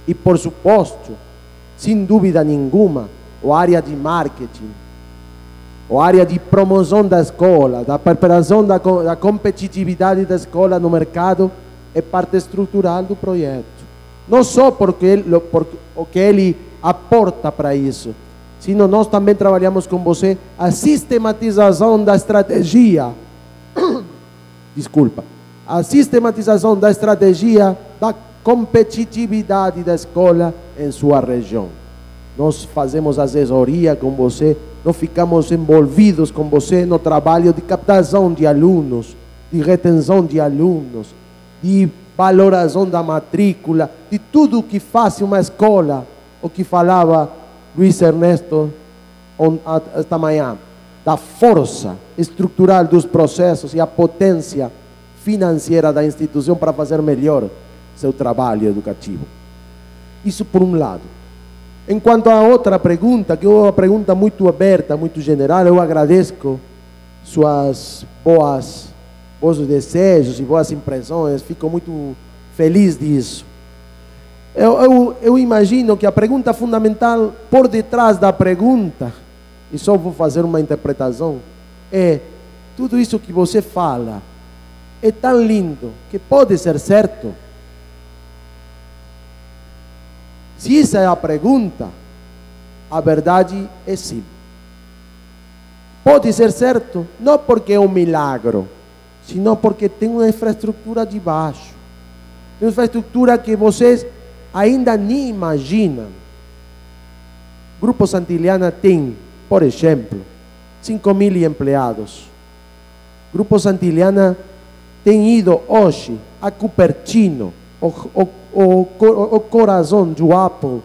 E por suposto, sem dúvida nenhuma, a área de marketing, a área de promoção da escola, da preparação da competitividade da escola no mercado, é parte estrutural do projeto. Não só porque o que ele aporta para isso, sino nós também trabalhamos com você a sistematização da estratégia. Desculpa. A sistematização da estratégia da competitividade da escola em sua região. Nós fazemos assessoria com você, nós ficamos envolvidos com você no trabalho de captação de alunos, de retenção de alunos, de valoração da matrícula, de tudo que faz uma escola, o que falava Luiz Ernesto esta manhã, da força estrutural dos processos e a potência financeira da instituição para fazer melhor seu trabalho educativo. Isso por um lado. Enquanto a outra pergunta, que é uma pergunta muito aberta, muito general, eu agradeço suas bons desejos e boas impressões, fico muito feliz disso. Eu imagino que a pergunta fundamental por detrás da pergunta, e só vou fazer uma interpretação, é: tudo isso que você fala é tão lindo que pode ser certo? Se essa é a pergunta, a verdade é sim. Pode ser certo, não porque é um milagre, sino porque tem uma infraestrutura de baixo. Tem uma infraestrutura que vocês ainda nem imaginam. Grupo Santillana tem, por exemplo, 5.000 empregados. Grupo Santillana tem ido hoje a Cupertino, o coração do Apple,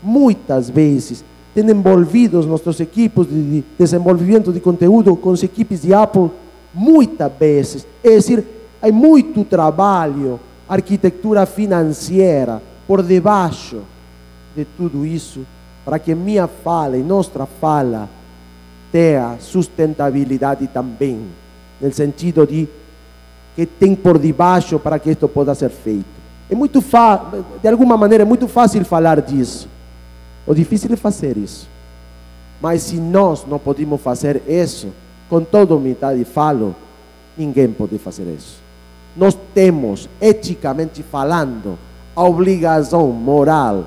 muitas vezes, tem envolvido os nossos equipes de desenvolvimento de conteúdo com as equipes de Apple, muitas vezes. É dizer, há muito trabalho, arquitetura financeira, por debaixo de tudo isso, para que minha fala e nossa fala tenha sustentabilidade também, no sentido de que tem por debaixo para que isto possa ser feito. É muito de alguma maneira, é muito fácil falar disso. O difícil é fazer isso. Mas se nós não podemos fazer isso, com toda humildade falo, ninguém pode fazer isso. Nós temos, eticamente falando, a obrigação moral,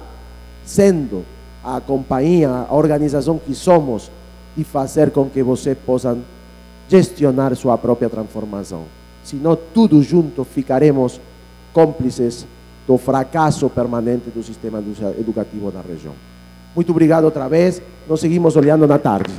sendo a companhia, a organização que somos, de fazer com que vocês possam gestionar sua própria transformação. Senão, tudo junto ficaremos cúmplices do fracasso permanente do sistema educativo da região. Muito obrigado outra vez. Nós seguimos olhando na tarde.